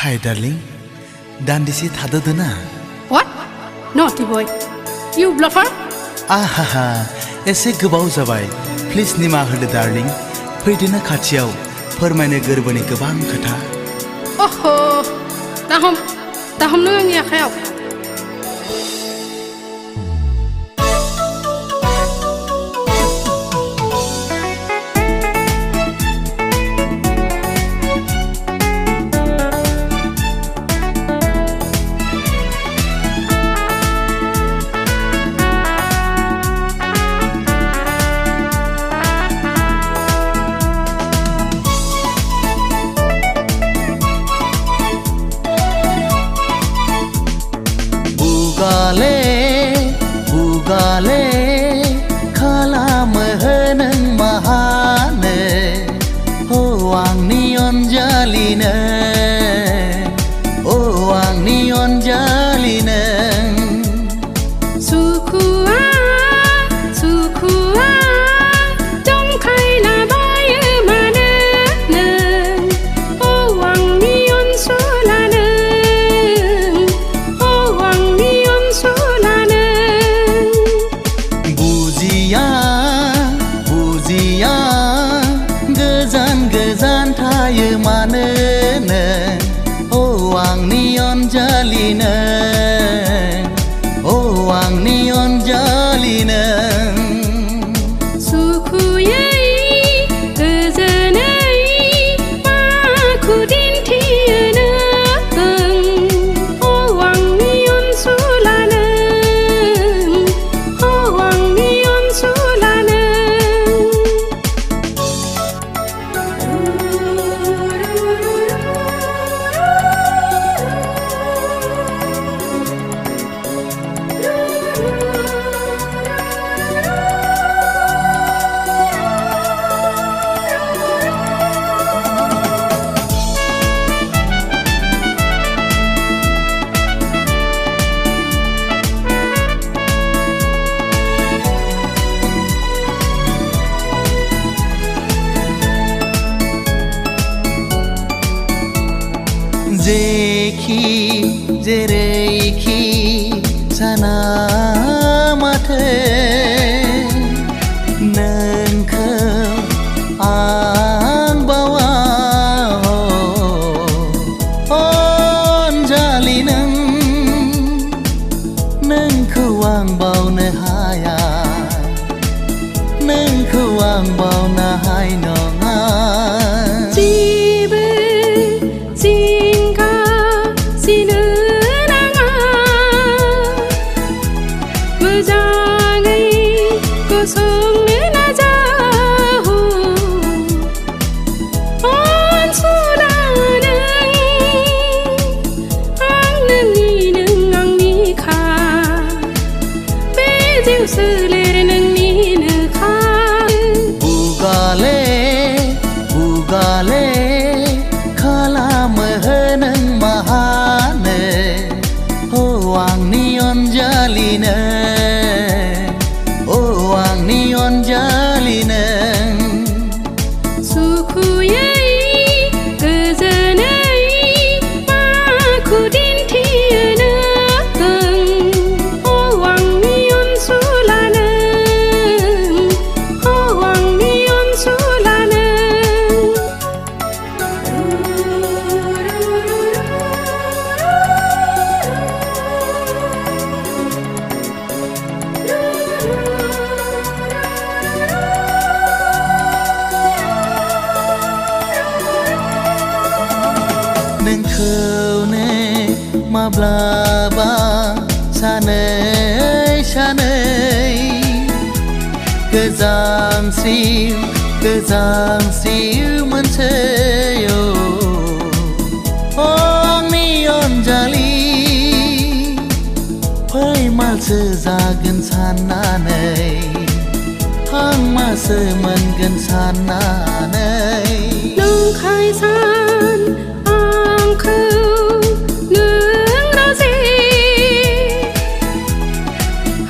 Hi darling, दान्दिसे थाद'दो ना। What? Naughty boy. You bluffer? आहाहा एसे गोबाव जाबाय प्लिज निमाहा होदो डार्लिं फैदोना खाथियाव फोरमायनो गोरबोनि गोबां खोथा। ओहो दा हम नों आंनि आखायाव। बुगाले खालामो नों माहानो हो आंनि अनजालिनो ओ आंनि अनजालिनो सुखुआ दंखायला बायो मानो नों औ आंनि अनसुलानो औ आंनि अनसुलानो बुजिया गोजान थायो मानो नों औ आंनि अनजालिनो औ आंनि अनजालिनो सुखुयै गोजोनै माखौ दिन्थियो नों औ आंनि अनसुलानो औ आंनि अनसुलानो जेखि जेरैखि साना माथो नोंखौ आं बावा अनजालि नोंखौ आं बावनो हाया नोंखौ आं बावनो हाय नङा संनो नाजा अनसुला आं नोंनि नों आंनिखा बे जिउ सोलेर नोंनिनोखा बुगाले खालामो नों माहानो हो आंनि अनजालिनो आंनि अनजालिनो सुखुयै गोजोनै माखौ दिन्थियो नों औ आंनि अनसुलानो औ आंनि अनसुलानो नोंखौनो माब्लाबा सानै गोजांस्रिउ मोनसै आंनि अनजालि फै मासो जागोन साननानै आं मासो मोनगोन साननानै नंखाय सान आंखौ नों राजे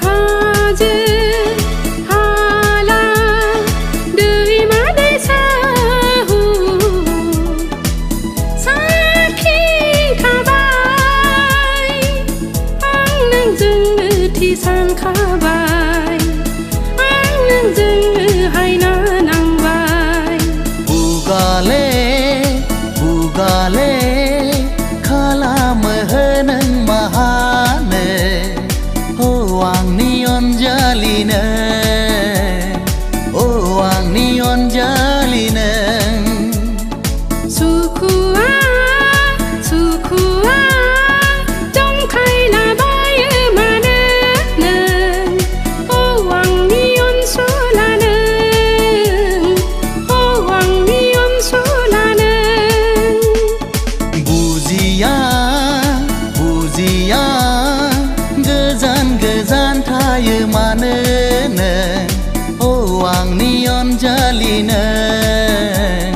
हाजो हाला दैमा दैसा साखि आंनि अनजालि नों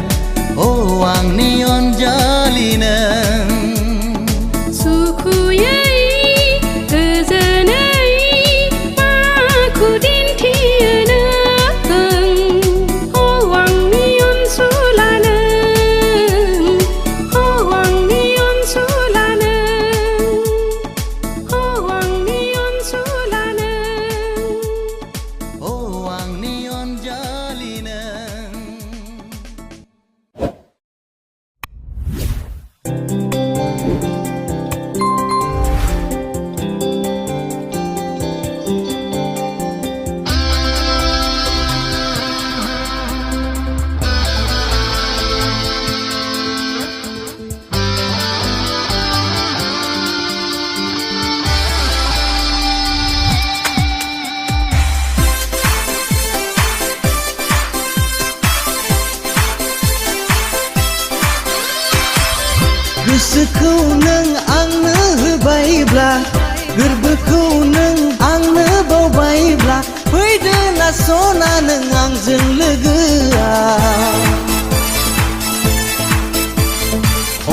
औ आंनि अनजालि नों सुखुयै गोजोनै माखौ दिन्थियो नों औ आंनि अनसुला नों औ आंनि अनसुला नों औ आंनि अनसुला नों औ आंनि अनजालि नों गोसोखौ नों आंनो होबायब्ला गोरबोखौ नों आंनो बावबायब्ला फैदो ना सना नों आंजों लोगोआ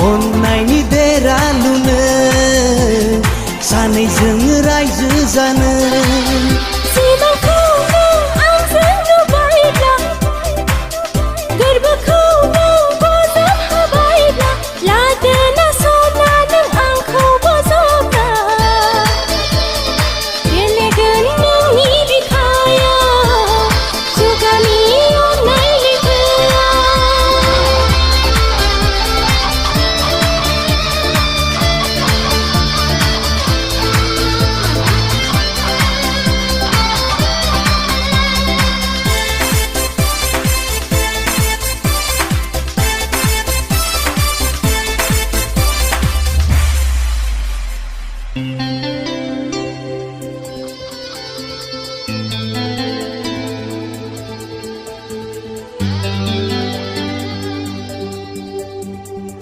अननायनि देरालुनो सानैजों रायजो जानो सिमांखौ नों आंजों नुबायब्ला गोरबोखौ नों बजबहोबायब्ला लादो ना सना नों आंखौ बजबना गेलेगोन नोंनि बिखायाव जुगानि अननाय लैथोआव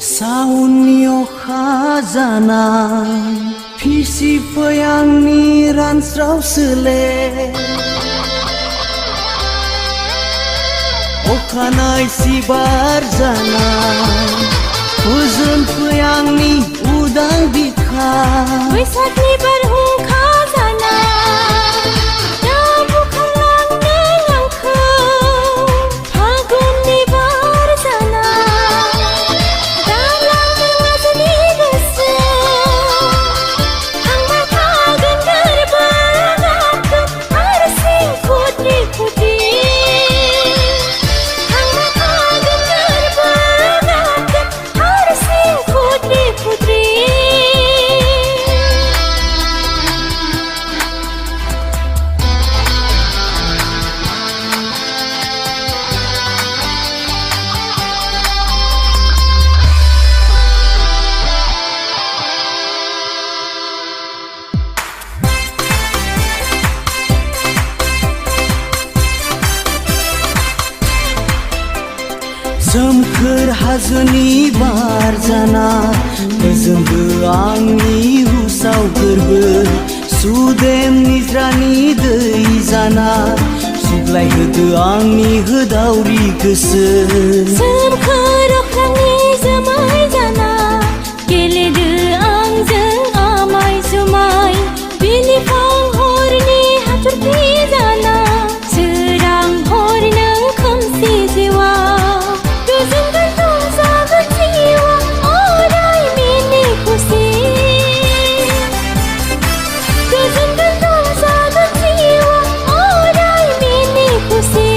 साउननि अखा जानाय फिसिफै आंनि रानस्राव सोले अखानाय सिबार जानाय फोजोनफै आंनि उदां बिखा बैसागनि बारहुंखा जाना दा बुखारलांदों आंखौ फागुननि बार जाना दा लांदों आजोलि गोसो थांबाय थागोन गोरबो गाबदों हारसिं फुद्रि फुद्रि थांबाय थागोन गोरबो गाबदों हारसिं फुद्रि फुद्रि सोमखोर हाजोनि बार जाना गोजोनबो आंनि हुसाव गोरबो सुदेम निज्रानि दै जाना सुग्लायहोदो आंनि होदावरि गोसो सोमखोर अख्रांनि जोमै जाना गेलेदो आंजों आमाय जुमाय बिलिफां हरनि हाथरखि जाना सोरां हर नों खोमसि जिउआ गोजोनगोन रंजागोन जिउआ अराय मिनि खुसि गोजोनगोन रंजागोन जिउआ अराय मिनि खुसि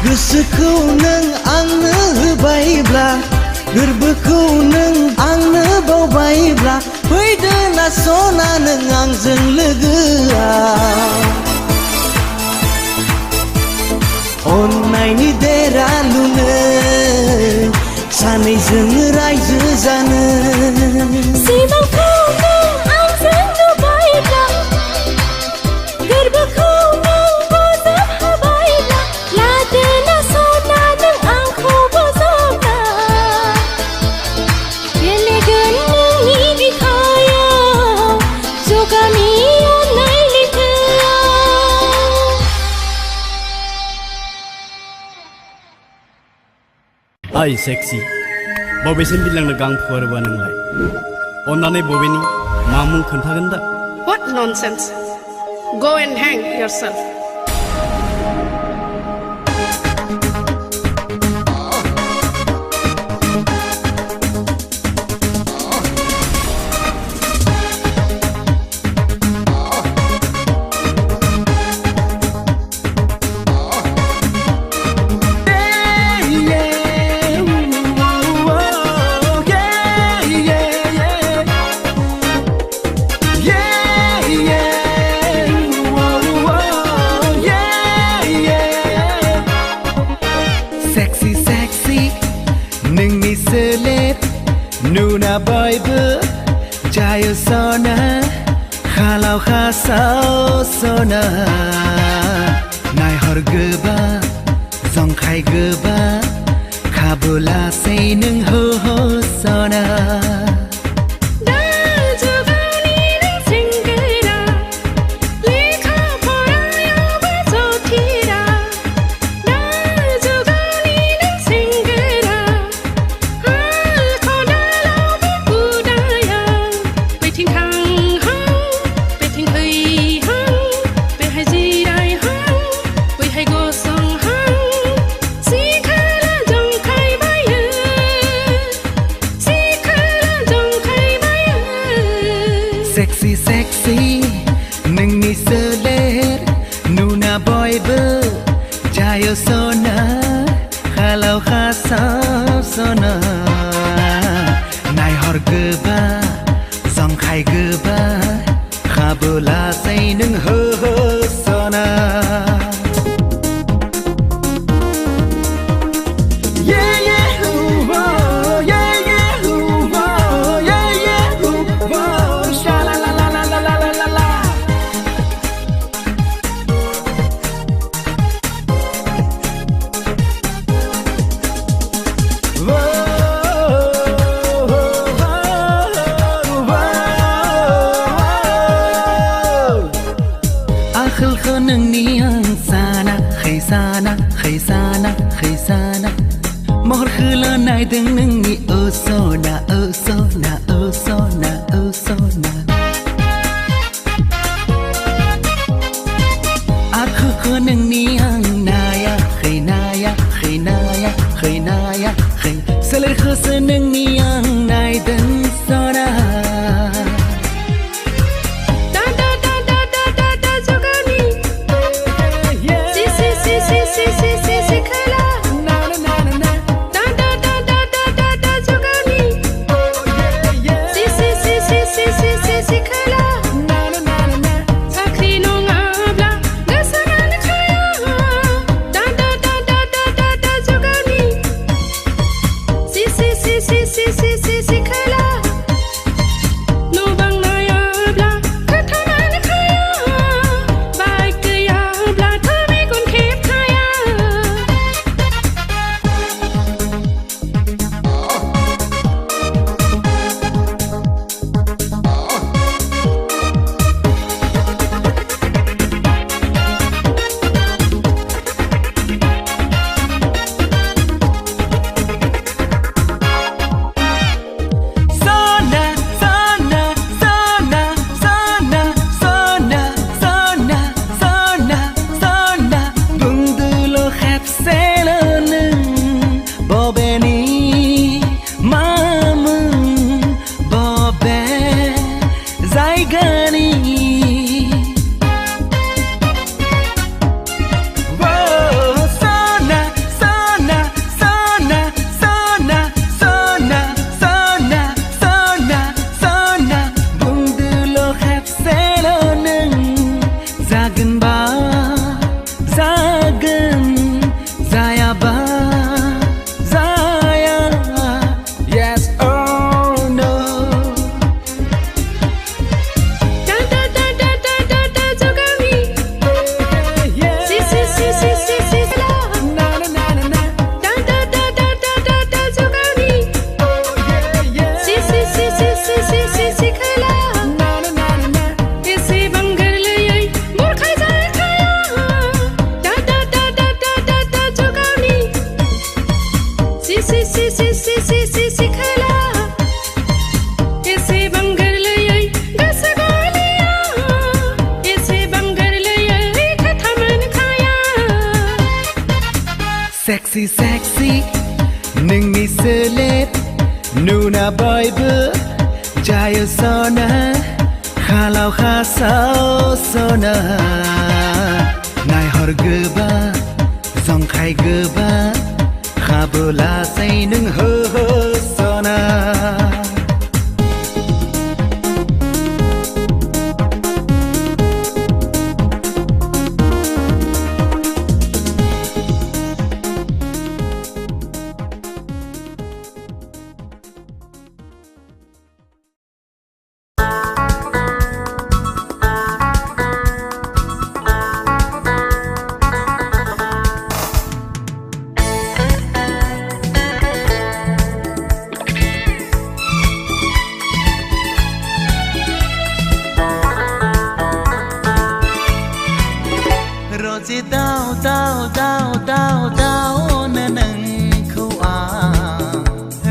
गोसोखौ नों आंनो होबायब्ला गोरबोखौ नों आंनो बावबायब्ला फैदो ना सना नों आंजों लोगोआ अननायनि देरालुनो सानैजों रायजो जानो सिमांखौ नों आंजों नुबायब्ला गोरबोखौ नों बजबहोबायब्ला लादो ना सना नों आंखौ बजबना गेलेगोन नोंनि बिखायाव जुगानि अननाय लैथोआव हाय सेक्सी बबेसिम बिलांनो गां फुवारबा नोंलाय अन्नानै बबेनि मा मुं खोन्थागोन दा What nonsense. Go and hang yourself. Nuna boybu jayo sona khalau khasau sona nai hor goba zongkhai goba khabula sei nung ho ho sona Sexy sexy nung ni selet nuna boybu jayo sona khalau khasau sona nai hor goba zongkhai goba khabula sei nung ho ho sona khıl nâng niang sana khay sana khay sana khay sana mor khıla nai deng nâng ni o sona o sona o sona o sona khı nâng niang naya khay naya khay naya khay naya khay sele khı se nâng niang nai deng sona Sexy sexy nungi seleb nuna boybu jayo sona khalau khasau sona nai hor goba zong khai goba khabula sai nung ho ho sona Roji dao dao dao dao dao na nang khua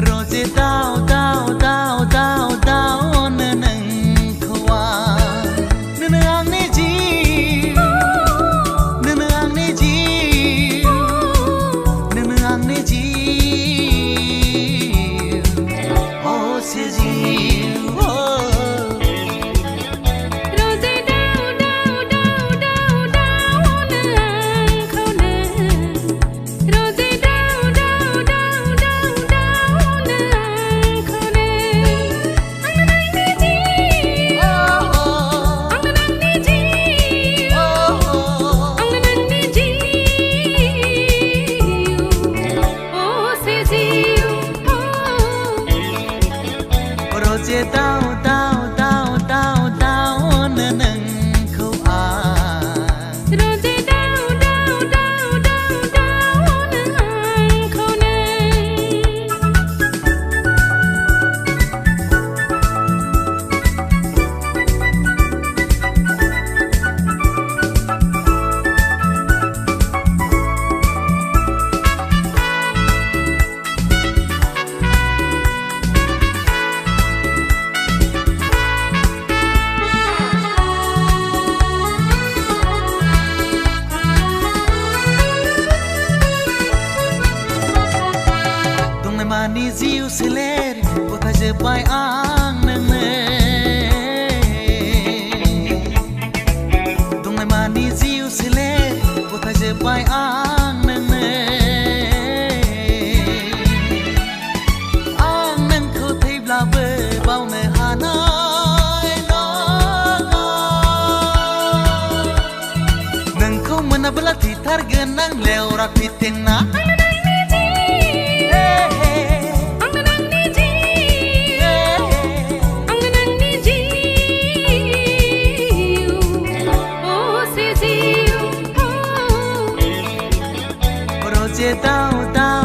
Roji dao dao dao dao dao na nang khua Nang ne ji Nang ne ji Nang ne ji Oh se ji Dao dao dao dao dao na nang khua Roji dao dao dao dao dao nang khâu Mani ziu siler Kota je bai ang nang me Dong lai mani ziu siler Kota je bai ang nang me Ang nang ko thei bla be bao me hanai no Nang ko mana bala thi thar gen nang leo rak piteng na Roji dao dao